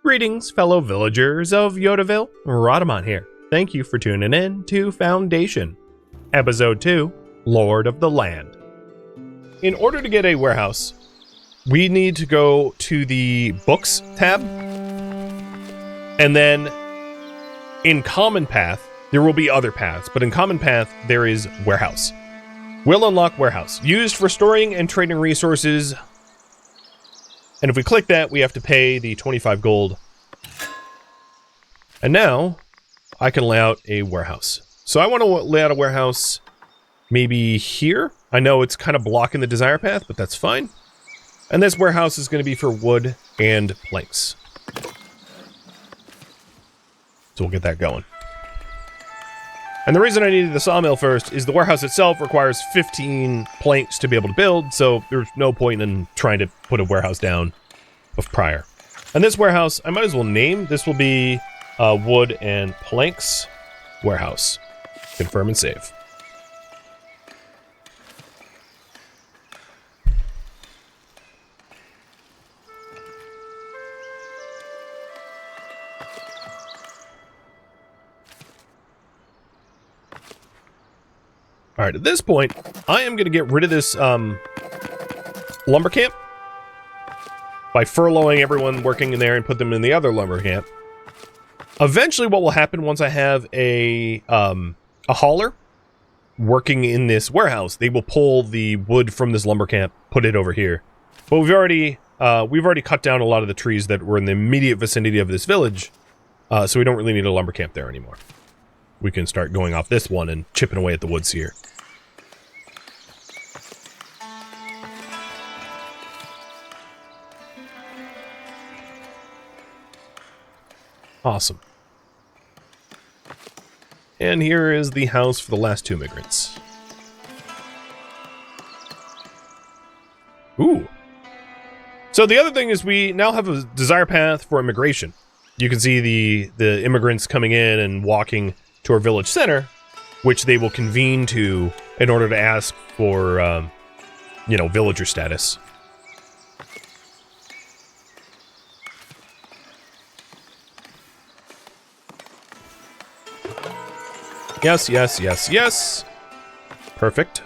Greetings, fellow villagers of Yodaville. Rhadamant here. Thank you for tuning in to Foundation, Episode 2, Lord of the Land. In order to get a warehouse, we need to go to the Books tab, and then in Common Path, there will be other paths, but in Common Path, there is Warehouse. We'll unlock Warehouse, used for storing and trading resources. And if we click that, we have to pay the 25 gold. And now, I can lay out a warehouse. So I want to lay out a warehouse maybe here. I know it's kind of blocking the desire path, but that's fine. And this warehouse is going to be for wood and planks. So we'll get that going. And the reason I needed the sawmill first is the warehouse itself requires 15 planks to be able to build, so there's no point in trying to put a warehouse down of prior. And this warehouse, I might as well name. This will be Wood and Planks Warehouse. Confirm and save. Alright, at this point, I am going to get rid of this lumber camp by furloughing everyone working in there and put them in the other lumber camp. Eventually, what will happen once I have a hauler working in this warehouse, they will pull the wood from this lumber camp, put it over here. But we've already cut down a lot of the trees that were in the immediate vicinity of this village, so we don't really need a lumber camp there anymore. We can start going off this one and chipping away at the woods here. Awesome. And here is the house for the last two immigrants. Ooh. So the other thing is we now have a desire path for immigration. You can see the immigrants coming in and walking to our village center, which they will convene to in order to ask for, villager status. Yes, yes, yes, yes. Perfect.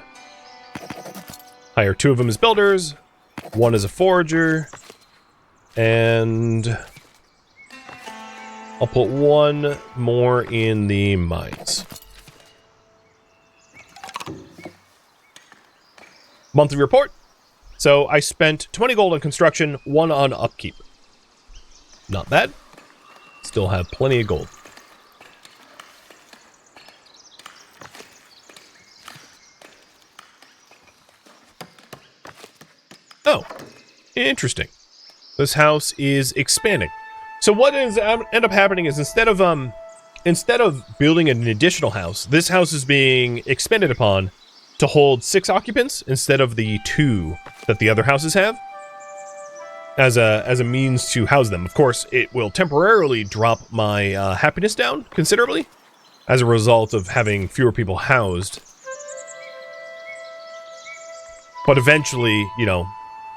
Hire two of them as builders, one as a forager, and I'll put one more in the mines. Monthly report. So I spent 20 gold on construction, 1 on upkeep. Not bad. Still have plenty of gold. Oh, interesting. This house is expanding. So what ends up happening is instead of building an additional house, this house is being expanded upon to hold 6 occupants instead of the 2 that the other houses have, as a means to house them. Of course, it will temporarily drop my happiness down considerably as a result of having fewer people housed. But eventually,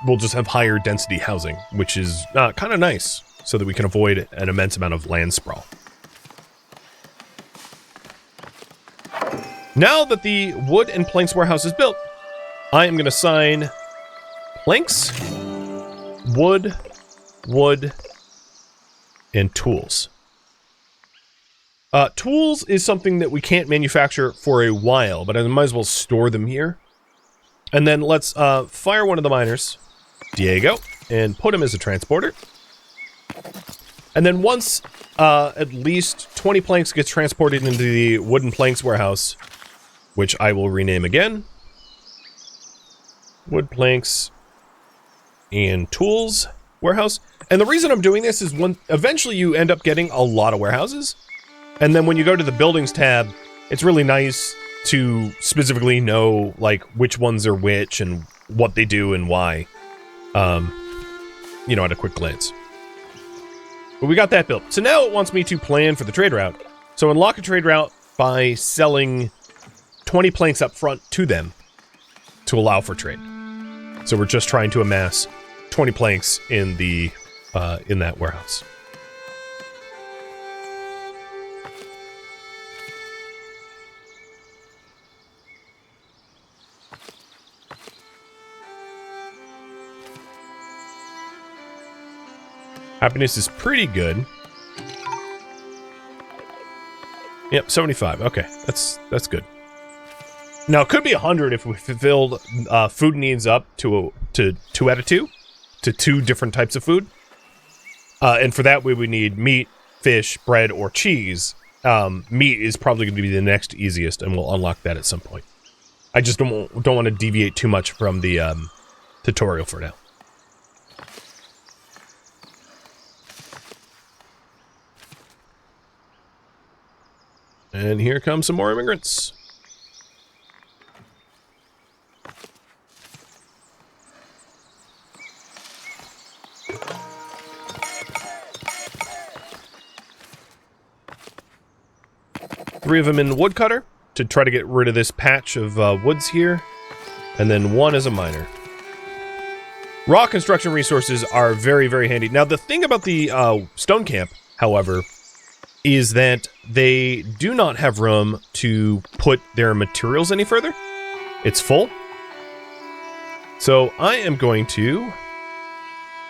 we'll just have higher density housing, which is kind of nice, so that we can avoid an immense amount of land sprawl. Now that the wood and planks warehouse is built, I am going to assign planks, wood, and tools. Tools is something that we can't manufacture for a while, but I might as well store them here. And then let's fire one of the miners, Diego, and put him as a transporter. And then once at least 20 planks gets transported into the wooden planks warehouse, which I will rename again, wood planks and tools warehouse. And the reason I'm doing this is eventually you end up getting a lot of warehouses. And then when you go to the buildings tab, it's really nice to specifically know which ones are which and what they do and why. At a quick glance. But we got that built. So now it wants me to plan for the trade route. So unlock a trade route by selling 20 planks up front to them to allow for trade. So we're just trying to amass 20 planks in the in that warehouse. Happiness is pretty good. Yep, 75. Okay, that's good. Now, it could be 100 if we fulfilled food needs up to 2 out of 2, to 2 different types of food. And for that, we would need meat, fish, bread, or cheese. Meat is probably going to be the next easiest, and we'll unlock that at some point. I just don't want to deviate too much from the tutorial for now. And here come some more immigrants. Three of them in the woodcutter to try to get rid of this patch of woods here. And then 1 as a miner. Raw construction resources are very, very handy. Now, the thing about the stone camp, however, is that they do not have room to put their materials any further. It's full. So I am going to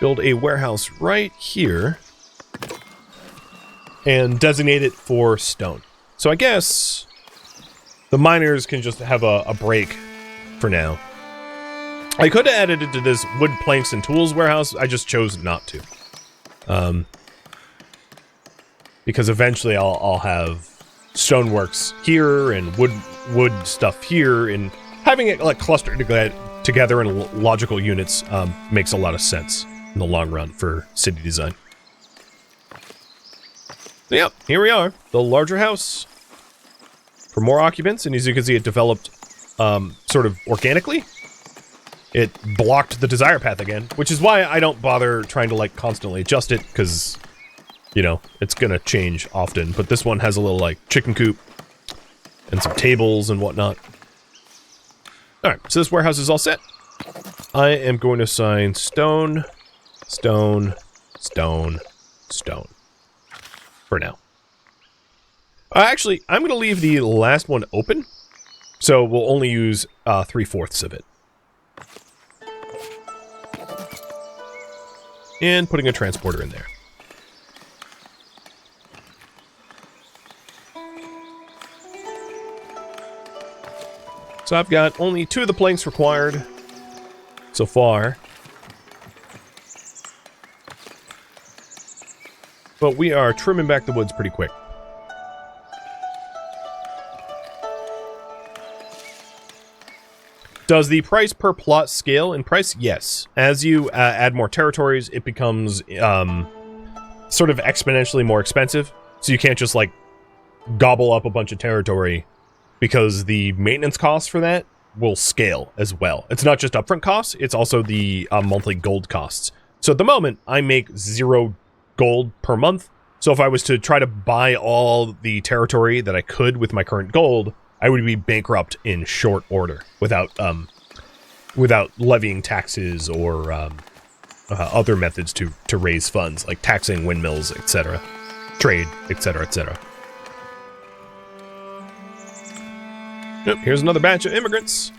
build a warehouse right here and designate it for stone. So I guess the miners can just have a break for now. I could have added it to this wood, planks, and tools warehouse. I just chose not to. Because eventually I'll have stoneworks here and wood stuff here, and having it like clustered together in logical units makes a lot of sense in the long run for city design. So yeah, here we are, the larger house for more occupants, and as you can see, it developed sort of organically. It blocked the desire path again, which is why I don't bother trying to like constantly adjust it, because you know, it's gonna change often. But this one has a little, like, chicken coop and some tables and whatnot. Alright, so this warehouse is all set. I am going to assign stone, stone, stone, stone. For now. Actually, I'm gonna leave the last one open. So we'll only use 3/4 of it. And putting a transporter in there. So I've got only 2 of the planks required so far. But we are trimming back the woods pretty quick. Does the price per plot scale in price? Yes. As you add more territories, it becomes sort of exponentially more expensive. So you can't just like gobble up a bunch of territory, because the maintenance costs for that will scale as well. It's not just upfront costs, it's also the monthly gold costs. So at the moment, I make 0 gold per month. So if I was to try to buy all the territory that I could with my current gold, I would be bankrupt in short order without levying taxes or other methods to raise funds, like taxing windmills, etc., trade, etc., etc. Yep, here's another batch of immigrants.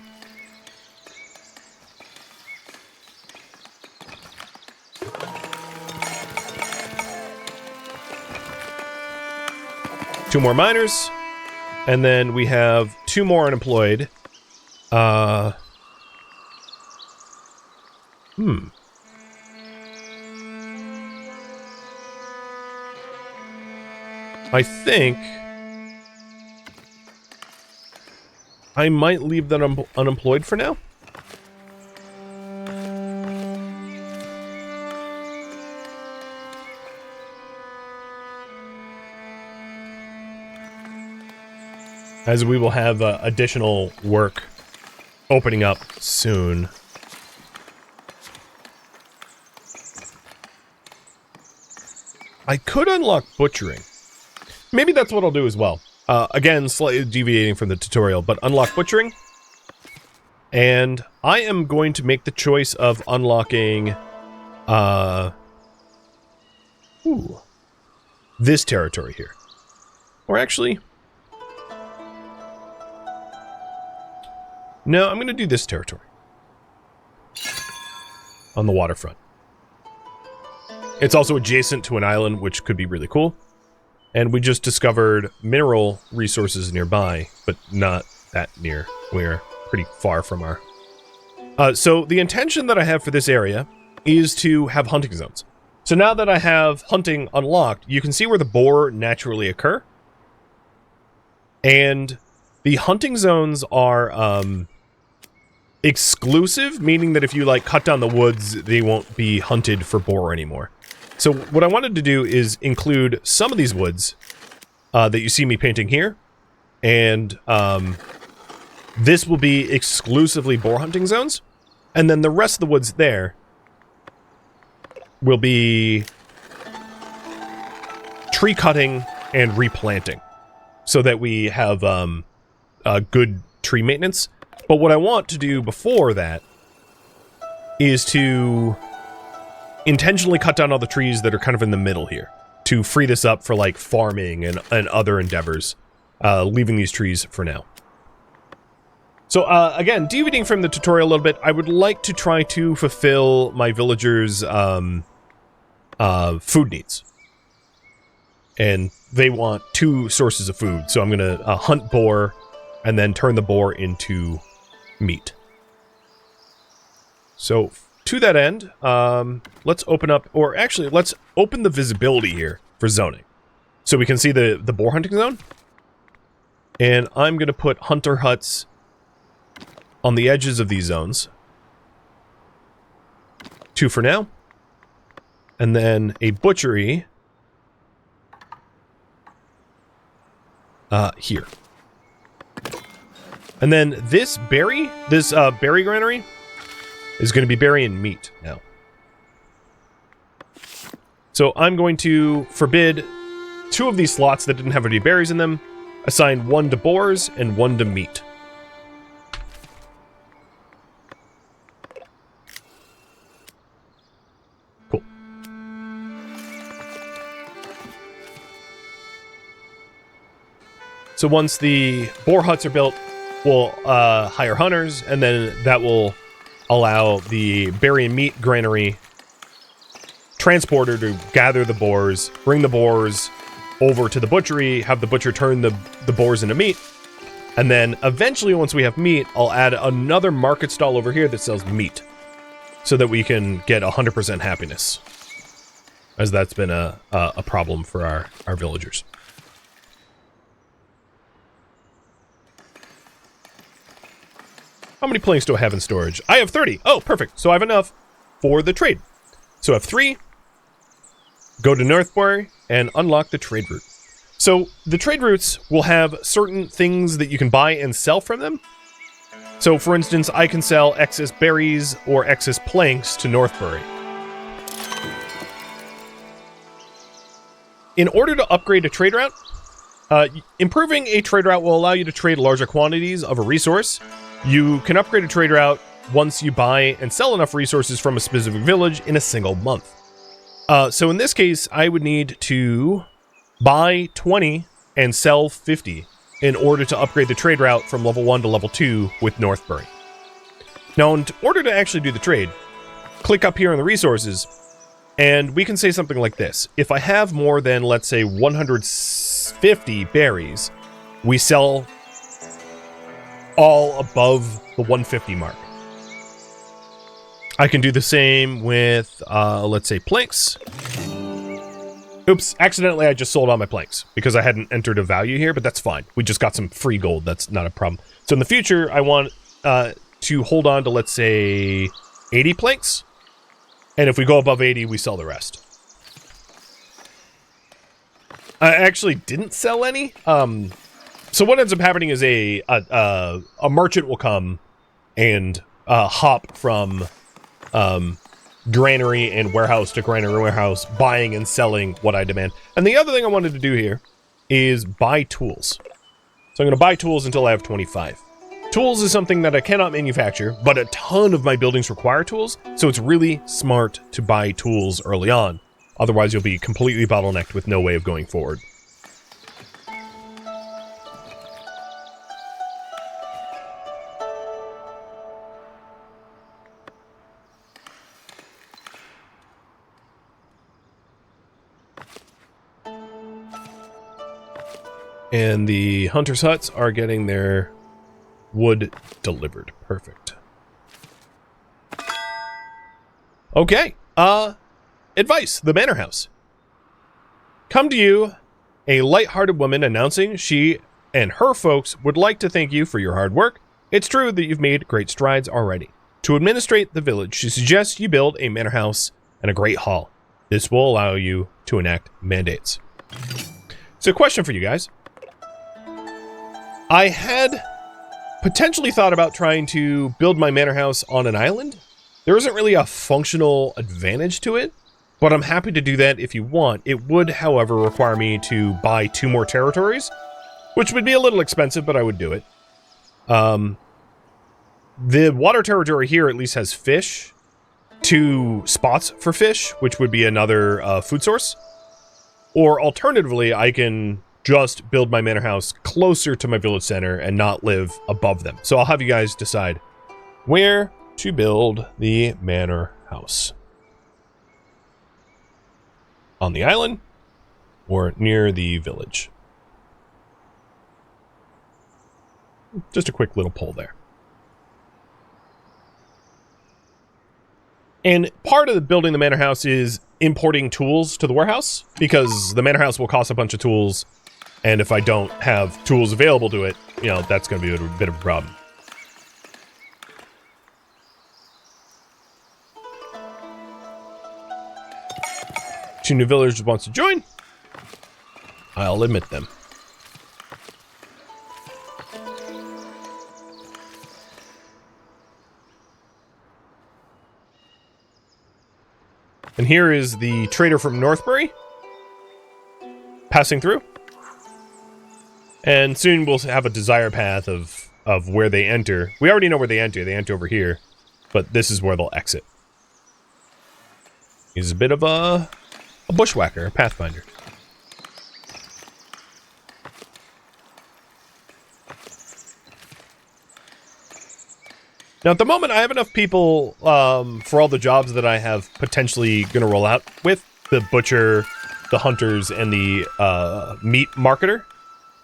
Two more miners. And then we have 2 more unemployed. I think I might leave them unemployed for now. As we will have additional work opening up soon. I could unlock butchering. Maybe that's what I'll do as well. Again, slightly deviating from the tutorial, but unlock butchering. And I am going to make the choice of unlocking this territory here. Or actually, no, I'm going to do this territory on the waterfront. It's also adjacent to an island, which could be really cool. And we just discovered mineral resources nearby, but not that near. We're pretty far from our... So the intention that I have for this area is to have hunting zones. So now that I have hunting unlocked, you can see where the boar naturally occur. And the hunting zones are exclusive, meaning that if you like cut down the woods, they won't be hunted for boar anymore. So what I wanted to do is include some of these woods that you see me painting here. And this will be exclusively boar hunting zones. And then the rest of the woods there will be tree cutting and replanting so that we have good tree maintenance. But what I want to do before that is to intentionally cut down all the trees that are kind of in the middle here to free this up for like farming and other endeavors, leaving these trees for now. So again, deviating from the tutorial a little bit, I would like to try to fulfill my villagers' food needs. And they want 2 sources of food, so I'm going to hunt boar and then turn the boar into meat. So to that end, let's open up, or actually let's open the visibility here for zoning. So we can see the boar hunting zone. And I'm going to put hunter huts on the edges of these zones. 2 for now. And then a butchery here. And then this berry granary is going to be burying meat now. So I'm going to forbid 2 of these slots that didn't have any berries in them, assign 1 to boars and 1 to meat. Cool. So once the boar huts are built, we'll hire hunters, and then that will allow the berry and meat granary transporter to gather the boars, bring the boars over to the butchery, have the butcher turn the boars into meat, and then eventually once we have meat, I'll add another market stall over here that sells meat so that we can get 100% happiness, as that's been a problem for our villagers. How many planks do I have in storage? I have 30. Oh, perfect. So I have enough for the trade. So I have 3. Go to Northbury and unlock the trade route. So the trade routes will have certain things that you can buy and sell from them. So for instance, I can sell excess berries or excess planks to Northbury. In order to upgrade a trade route, improving a trade route will allow you to trade larger quantities of a resource. You can upgrade a trade route once you buy and sell enough resources from a specific village in a single month. So in this case, I would need to buy 20 and sell 50 in order to upgrade the trade route from level 1 to level 2 with Northbury. Now, in order to actually do the trade, click up here on the resources, and we can say something like this. If I have more than, let's say, 150 berries, we sell all above the 150 mark. I can do the same with, let's say, planks. Oops, accidentally I just sold all my planks because I hadn't entered a value here, but that's fine. We just got some free gold. That's not a problem. So in the future, I want to hold on to, let's say, 80 planks. And if we go above 80, we sell the rest. I actually didn't sell any. So what ends up happening is a merchant will come and hop from granary and warehouse to granary and warehouse, buying and selling what I demand. And the other thing I wanted to do here is buy tools. So I'm going to buy tools until I have 25. Tools is something that I cannot manufacture, but a ton of my buildings require tools, so it's really smart to buy tools early on. Otherwise, you'll be completely bottlenecked with no way of going forward. And the hunters' huts are getting their wood delivered. Perfect. Okay. Advice. The manor house. Come to you, a light-hearted woman announcing she and her folks would like to thank you for your hard work. It's true that you've made great strides already. To administrate the village, she suggests you build a manor house and a great hall. This will allow you to enact mandates. So, question for you guys. I had potentially thought about trying to build my manor house on an island. There isn't really a functional advantage to it, but I'm happy to do that if you want. It would, however, require me to buy 2 more territories, which would be a little expensive, but I would do it. The water territory here at least has fish, 2 spots for fish, which would be another food source. Or alternatively, I can just build my manor house closer to my village center and not live above them. So I'll have you guys decide where to build the manor house. On the island or near the village. Just a quick little poll there. And part of the building the manor house is importing tools to the warehouse, because the manor house will cost a bunch of tools, and if I don't have tools available to it, you know, that's going to be a bit of a problem. Two new villagers wants to join. I'll admit them. And here is the trader from Northbury passing through. And soon we'll have a desire path of where they enter. We already know where they enter. They enter over here. But this is where they'll exit. He's a bit of a bushwhacker, a pathfinder. Now, at the moment, I have enough people for all the jobs that I have potentially going to roll out with. The butcher, the hunters, and the meat marketer.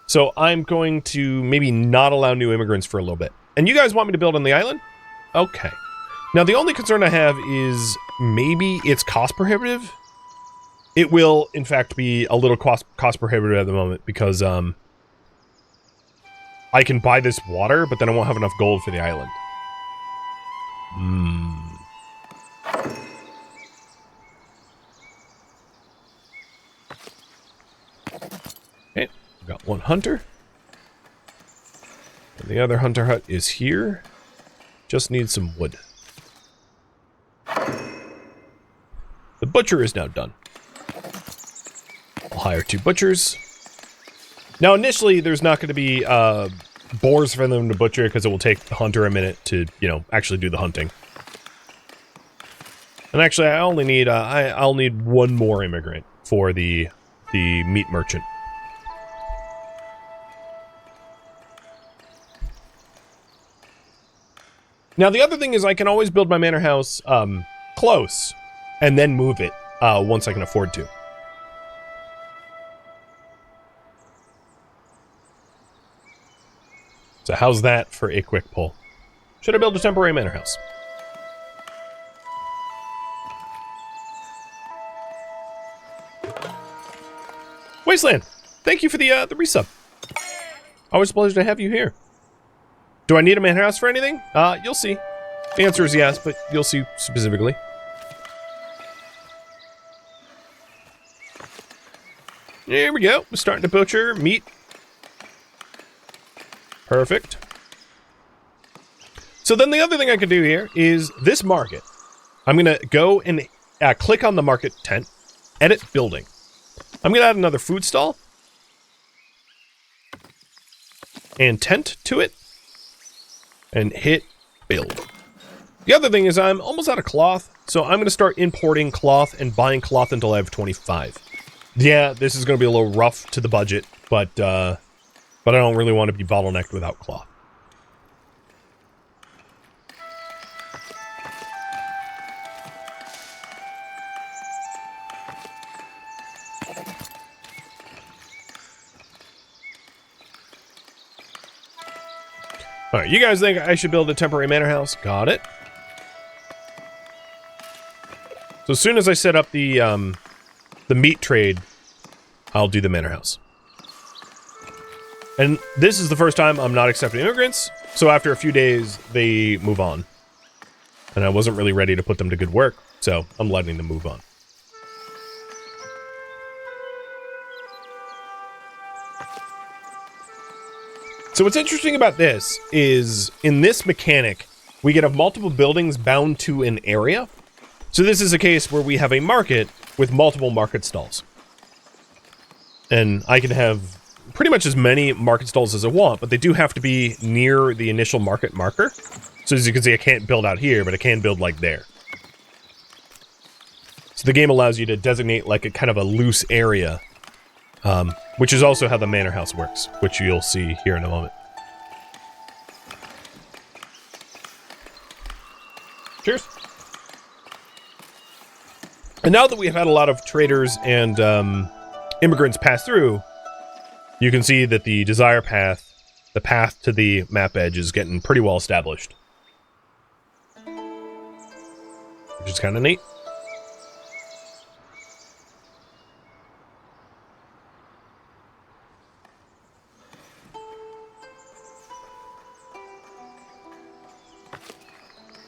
So I'm going to maybe not allow new immigrants for a little bit. And you guys want me to build on the island? Okay. Now, the only concern I have is maybe it's cost prohibitive. It will, in fact, be a little cost prohibitive at the moment because I can buy this water, but then I won't have enough gold for the island. Okay, we've got one hunter. And the other hunter hut is here. Just needs some wood. The butcher is now done. I'll hire 2 butchers. Now, initially, there's not going to be boars for them to butcher because it will take the hunter a minute to, you know, actually do the hunting. And actually, I only need I'll need 1 more immigrant for the meat merchant. Now, the other thing is I can always build my manor house close and then move it once I can afford to. So how's that for a quick poll? Should I build a temporary manor house? Wasteland, thank you for the resub. Always a pleasure to have you here. Do I need a manor house for anything? You'll see. The answer is yes, but you'll see specifically. Here we go. We're starting to butcher meat. Perfect. So then the other thing I can do here is this market. I'm going to go and click on the market tent, edit building. I'm going to add another food stall and tent to it and hit build. The other thing is I'm almost out of cloth, so I'm going to start importing cloth and buying cloth until I have 25. Yeah, this is going to be a little rough to the budget, but I don't really want to be bottlenecked without cloth. All right, you guys think I should build a temporary manor house? Got it. So as soon as I set up the meat trade, I'll do the manor house. And this is the first time I'm not accepting immigrants, so after a few days, they move on. And I wasn't really ready to put them to good work, so I'm letting them move on. So what's interesting about this is, in this mechanic, we can have multiple buildings bound to an area. So this is a case where we have a market with multiple market stalls. And I can have pretty much as many market stalls as I want, but they do have to be near the initial market marker. So as you can see, I can't build out here, but I can build like there. So the game allows you to designate like a kind of a loose area, which is also how the manor house works, which you'll see here in a moment. Cheers. And now that we've had a lot of traders and immigrants pass through, you can see that the desire path, the path to the map edge, is getting pretty well established. Which is kind of neat.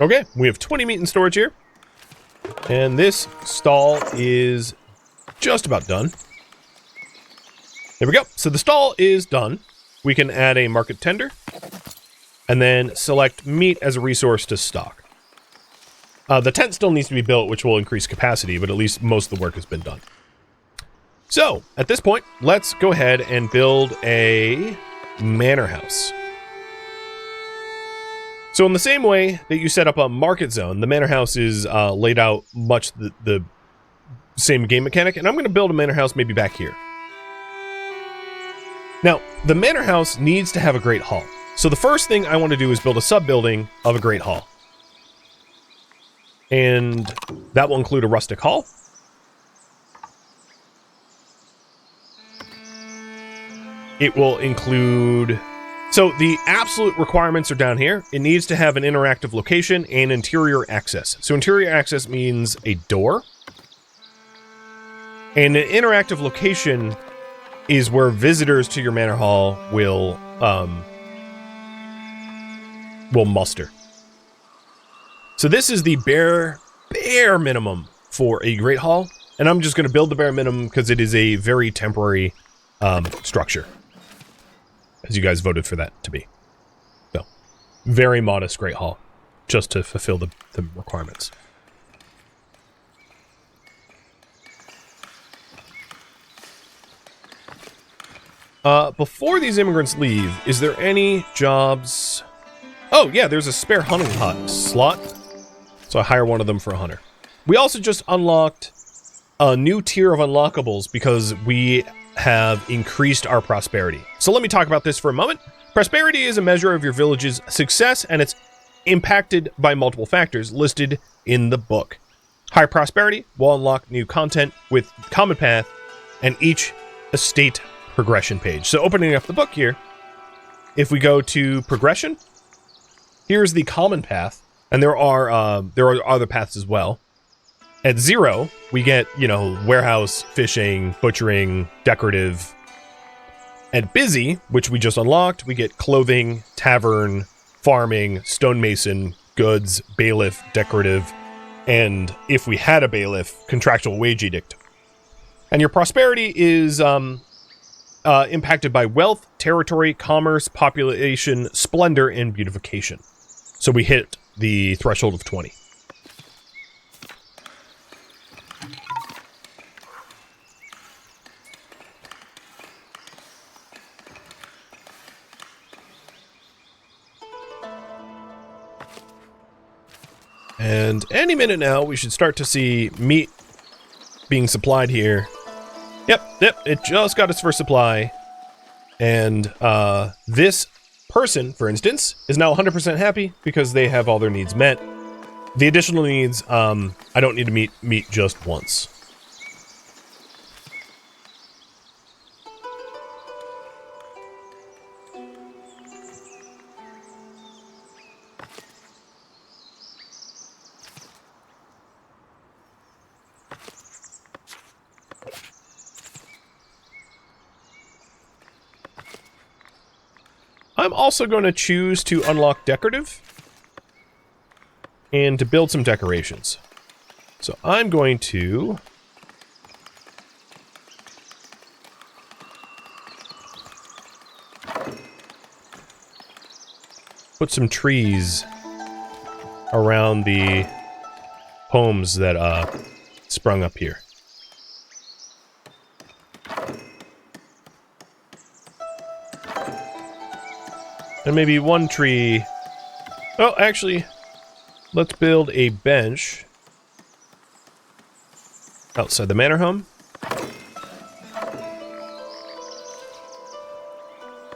Okay, we have 20 meat in storage here. And this stall is just about done. There we go. So the stall is done. We can add a market tender. And then select meat as a resource to stock. The tent still needs to be built, which will increase capacity, but at least most of the work has been done. So, at this point, let's go ahead and build a manor house. So in the same way that you set up a market zone, the manor house is laid out much the same game mechanic, and I'm going to build a manor house maybe back here. Now, the manor house needs to have a great hall. So the first thing I want to do is build a sub-building of a great hall. And that will include a rustic hall. It will include... So the absolute requirements are down here. It needs to have an interactive location and interior access. So interior access means a door. And an interactive location is where visitors to your manor hall will muster. So this is the bare minimum for a great hall. And I'm just going to build the bare minimum because it is a very temporary structure. As you guys voted for that to be. So, very modest great hall. Just to fulfill the requirements. Before these immigrants leave, is there any jobs... Oh, yeah, there's a spare hunting hut slot. So I hire one of them for a hunter. We also just unlocked a new tier of unlockables because we have increased our prosperity. So let me talk about this for a moment. Prosperity is a measure of your village's success, and it's impacted by multiple factors listed in the book. High prosperity will unlock new content with common path and each estate progression page. So opening up the book here, if we go to progression, here's the common path, and there are other paths as well. At 0, we get, warehouse, fishing, butchering, decorative. At busy, which we just unlocked, we get clothing, tavern, farming, stonemason, goods, bailiff, decorative, and if we had a bailiff, contractual wage edict. And your prosperity is impacted by wealth, territory, commerce, population, splendor, and beautification. So we hit the threshold of 20. And any minute now, we should start to see meat being supplied here. Yep, it just got its first supply. And this person, for instance, is now 100% happy because they have all their needs met. The additional needs, I don't need to meet just once. I'm also going to choose to unlock decorative and to build some decorations. So I'm going to put some trees around the homes that sprung up here. And maybe one tree... Oh, actually, let's build a bench outside the manor home.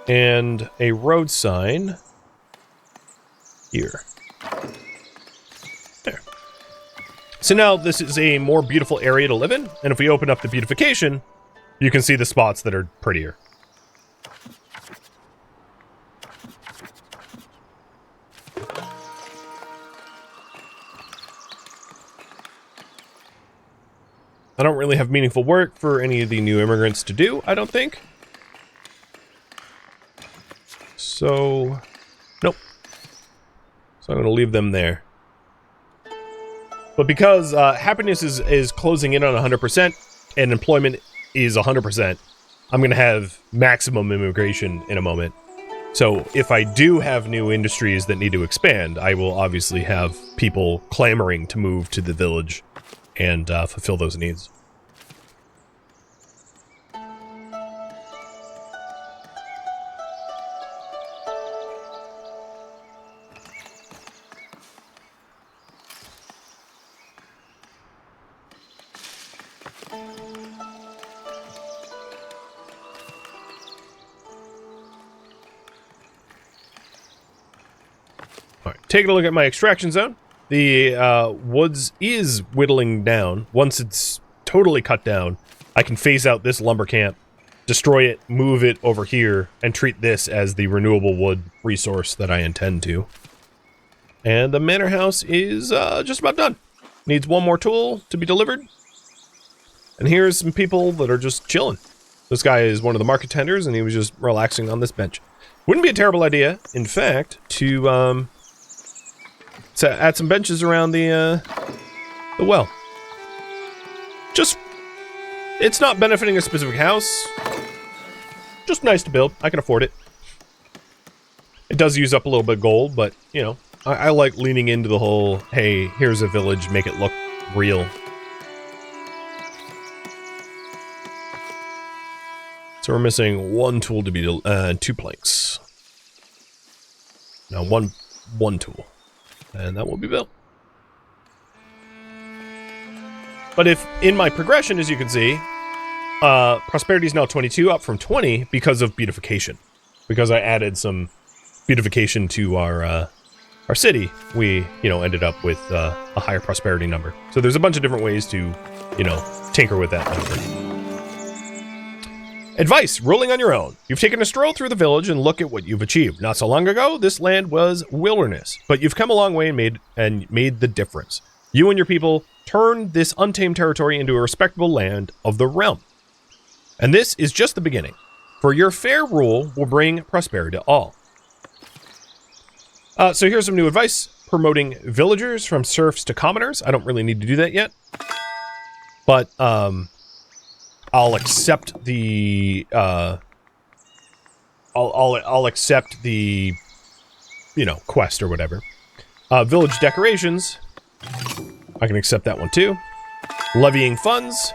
And a road sign here. There. So now this is a more beautiful area to live in, and if we open up the beautification, you can see the spots that are prettier. I don't really have meaningful work for any of the new immigrants to do, I don't think. So, nope. So I'm going to leave them there. But because happiness is closing in on 100% and employment is 100%, I'm going to have maximum immigration in a moment. So if I do have new industries that need to expand, I will obviously have people clamoring to move to the village and fulfill those needs. Taking a look at my extraction zone, the woods is whittling down. Once it's totally cut down, I can phase out this lumber camp, destroy it, move it over here, and treat this as the renewable wood resource that I intend to. And the manor house is just about done. Needs one more tool to be delivered. And here's some people that are just chilling. This guy is one of the market tenders, and he was just relaxing on this bench. Wouldn't be a terrible idea, in fact, to add some benches around the well. Just, it's not benefiting a specific house. Just nice to build. I can afford it. It does use up a little bit of gold, but, you know, I like leaning into the whole, hey, here's a village, make it look real. So we're missing one tool to be, 2 planks. Now one tool. And that will be built. But if, in my progression, as you can see, prosperity is now 22, up from 20, because of beautification. Because I added some beautification to our city, we, you know, ended up with a higher prosperity number. So there's a bunch of different ways to, you know, tinker with that number. Advice, ruling on your own. You've taken a stroll through the village and look at what you've achieved. Not so long ago, this land was wilderness, but you've come a long way and made the difference. You and your people turned this untamed territory into a respectable land of the realm. And this is just the beginning, for your fair rule will bring prosperity to all. So here's some new advice. Promoting villagers from serfs to commoners. I don't really need to do that yet. But, I'll accept the, I'll accept the, you know, quest or whatever. Village decorations. I can accept that one too. Levying funds.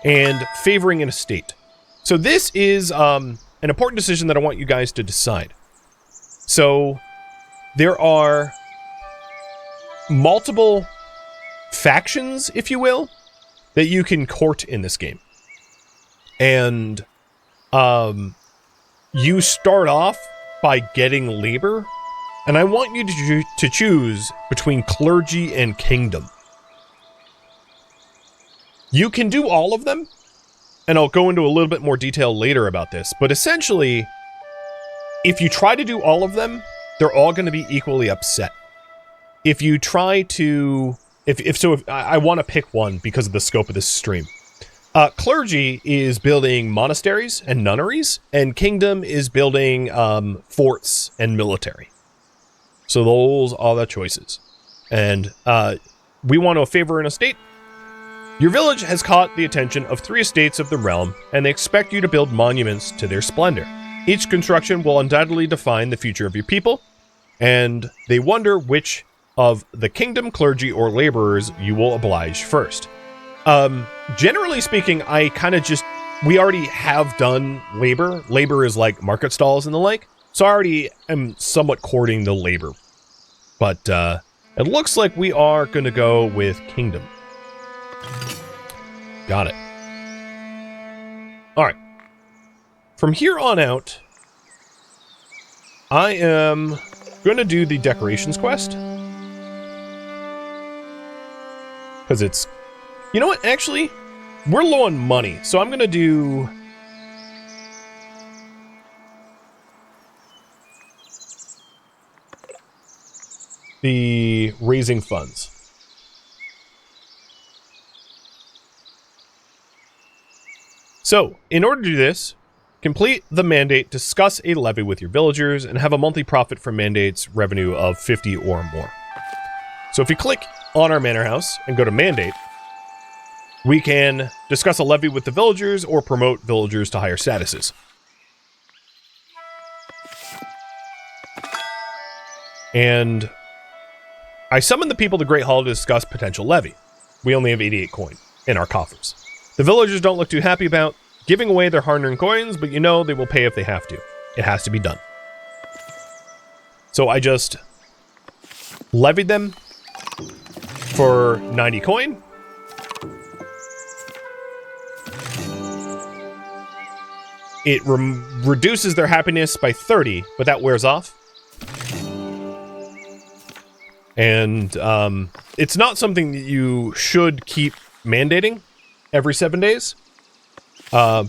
And favoring an estate. So this is, an important decision that I want you guys to decide. So, there are multiple factions, if you will, that you can court in this game. And you start off by getting labor, and I want you to choose between clergy and kingdom. You can do all of them, and I'll go into a little bit more detail later about this, but essentially, if you try to do all of them, they're all going to be equally upset. If you try to... If I want to pick one because of the scope of this stream. Clergy is building monasteries and nunneries, and kingdom is building forts and military. So those are the choices. And we want to favor an estate. Your village has caught the attention of 3 estates of the realm, and they expect you to build monuments to their splendor. Each construction will undoubtedly define the future of your people, and they wonder which of the kingdom, clergy, or laborers you will oblige first. Generally speaking, I kind of we already have done labor. Labor is like market stalls and the like, so I already am somewhat courting the labor. But it looks like we are going to go with kingdom. Got it. All right. From here on out, I am going to do the decorations quest. Because it's... You know what? Actually, we're low on money, so I'm going to do... the raising funds. So, in order to do this, complete the mandate, discuss a levy with your villagers, and have a monthly profit from mandates revenue of 50 or more. So if you click on our manor house and go to mandate, we can discuss a levy with the villagers or promote villagers to higher statuses. And I summoned the people to Great Hall to discuss potential levy. We only have 88 coin in our coffers. The villagers don't look too happy about giving away their hard-earned coins, but you know they will pay if they have to. It has to be done. So I just levied them for 90 coin. It reduces their happiness by 30, but that wears off. And it's not something that you should keep mandating every 7 days,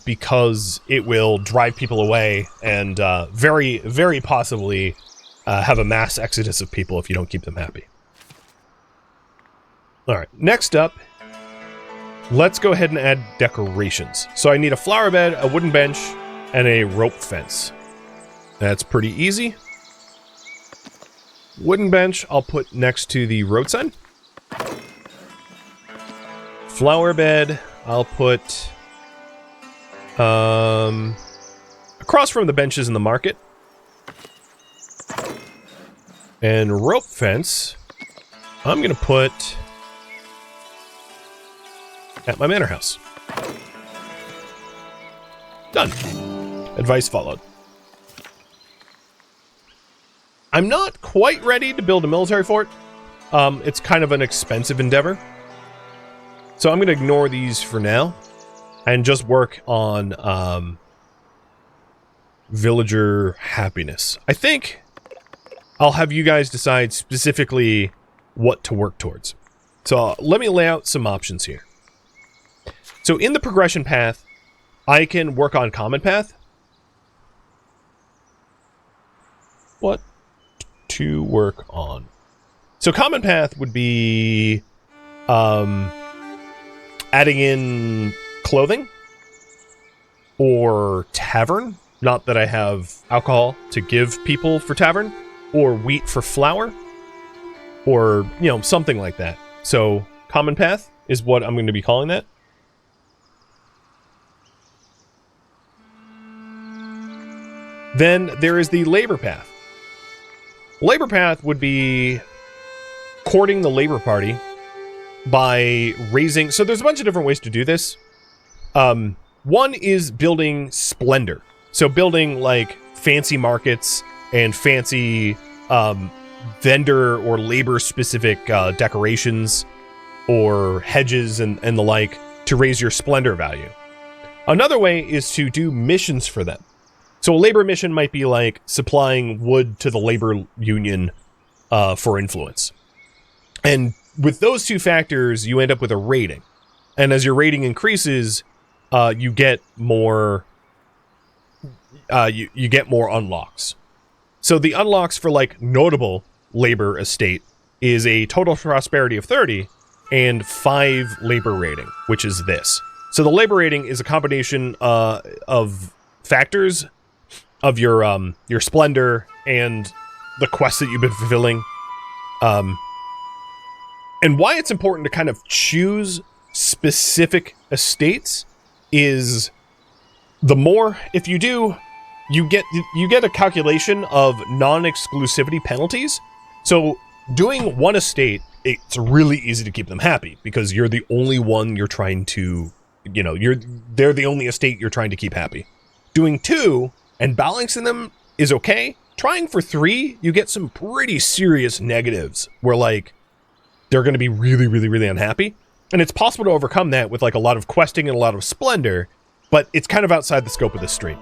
because it will drive people away and very, very possibly have a mass exodus of people if you don't keep them happy. All right, next up, let's go ahead and add decorations. So I need a flower bed, a wooden bench, and a rope fence. That's pretty easy. Wooden bench, I'll put next to the road sign. Flower bed, I'll put across from the benches in the market. And rope fence, I'm going to put at my manor house. Done. Advice followed. I'm not quite ready to build a military fort. It's kind of an expensive endeavor. So I'm going to ignore these for now and just work on villager happiness. I think I'll have you guys decide specifically what to work towards. So let me lay out some options here. So in the progression path, I can work on common path. What to work on? So common path would be adding in clothing or tavern. Not that I have alcohol to give people for tavern, or wheat for flour, or, you know, something like that. So common path is what I'm going to be calling that. Then there is the labor path. Labor path would be courting the Labor Party by raising... So there's a bunch of different ways to do this. One is building splendor. So building, like, fancy markets and fancy vendor or labor-specific decorations or hedges and the like to raise your splendor value. Another way is to do missions for them. So a labor mission might be like supplying wood to the labor union for influence. And with those two factors, you end up with a rating. And as your rating increases, you get more you get more unlocks. So the unlocks for like notable labor estate is a total prosperity of 30 and 5 labor rating, which is this. So the labor rating is a combination of factors of your splendor and the quests that you've been fulfilling. And why it's important to kind of choose specific estates is the more, if you do, you get a calculation of non-exclusivity penalties. So doing one estate, it's really easy to keep them happy because you're the only one you're trying to, they're the only estate you're trying to keep happy. Doing two and balancing them is okay. Trying for three, you get some pretty serious negatives where like they're going to be really, really, really unhappy. And it's possible to overcome that with like a lot of questing and a lot of splendor, but it's kind of outside the scope of this stream.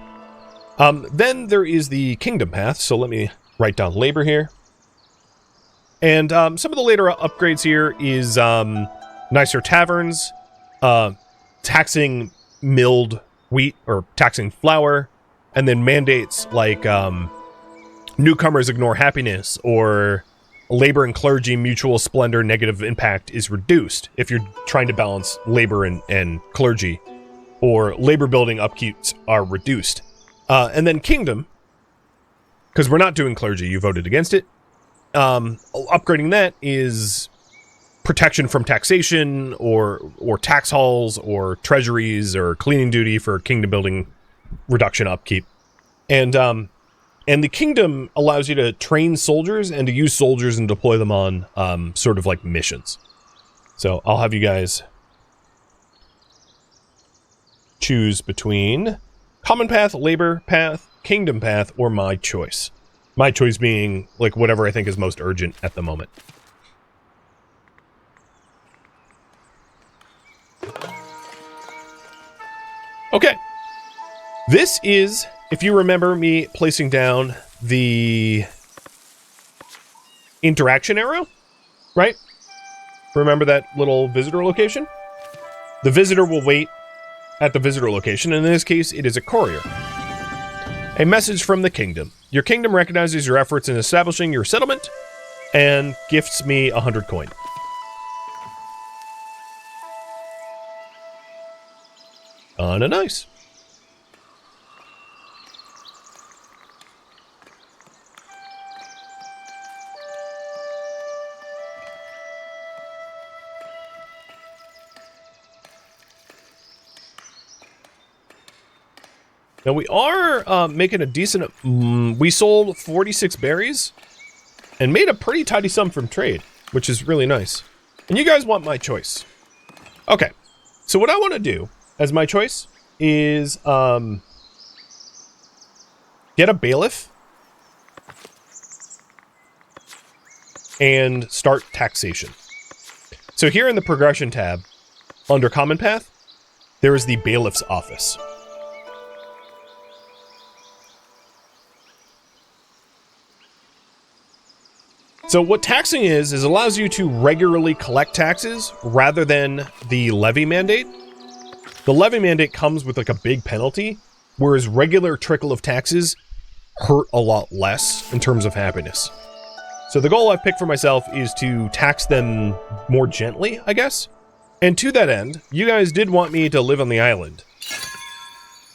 Then there is the kingdom path. So let me write down labor here. And some of the later upgrades here is nicer taverns, taxing milled wheat or taxing flour, and then mandates like newcomers ignore happiness or labor and clergy mutual splendor negative impact is reduced if you're trying to balance labor and clergy, or labor building upkeeps are reduced. And then kingdom, because we're not doing clergy, you voted against it. Upgrading that is protection from taxation or tax halls or treasuries or cleaning duty for kingdom building reduction upkeep. And the kingdom allows you to train soldiers and to use soldiers and deploy them on sort of like missions. So I'll have you guys choose between common path, labor path, kingdom path, or my choice. My choice being like whatever I think is most urgent at the moment. Okay. This is, if you remember me placing down the interaction arrow, right? Remember that little visitor location? The visitor will wait at the visitor location, and in this case, it is a courier. A message from the kingdom. Your kingdom recognizes your efforts in establishing your settlement and gifts me 100 coin. Kinda nice. Now we are making a decent... we sold 46 berries and made a pretty tidy sum from trade, which is really nice. And you guys want my choice. Okay, so what I want to do as my choice is get a bailiff and start taxation. So here in the progression tab, under common path, there is the bailiff's office. So what taxing is it allows you to regularly collect taxes rather than the levy mandate. The levy mandate comes with like a big penalty, whereas regular trickle of taxes hurt a lot less in terms of happiness. So the goal I've picked for myself is to tax them more gently, I guess. And to that end, you guys did want me to live on the island.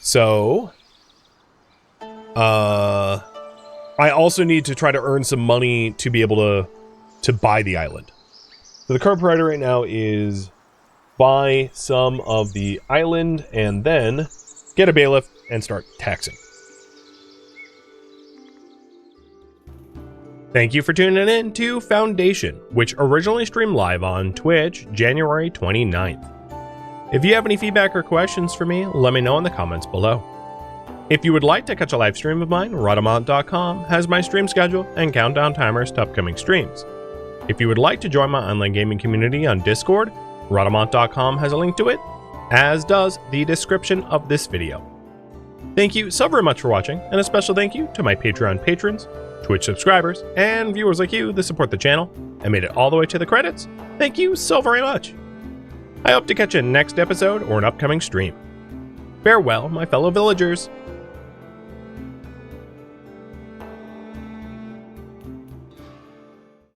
So, I also need to try to earn some money to be able to buy the island. So the current priority right now is buy some of the island and then get a bailiff and start taxing. Thank you for tuning in to Foundation, which originally streamed live on Twitch January 29th. If you have any feedback or questions for me, let me know in the comments below. If you would like to catch a live stream of mine, Rhadamant.com has my stream schedule and countdown timers to upcoming streams. If you would like to join my online gaming community on Discord, Rhadamant.com has a link to it, as does the description of this video. Thank you so very much for watching, and a special thank you to my Patreon patrons, Twitch subscribers, and viewers like you that support the channel and made it all the way to the credits. Thank you so very much. I hope to catch you in the next episode or an upcoming stream. Farewell, my fellow villagers.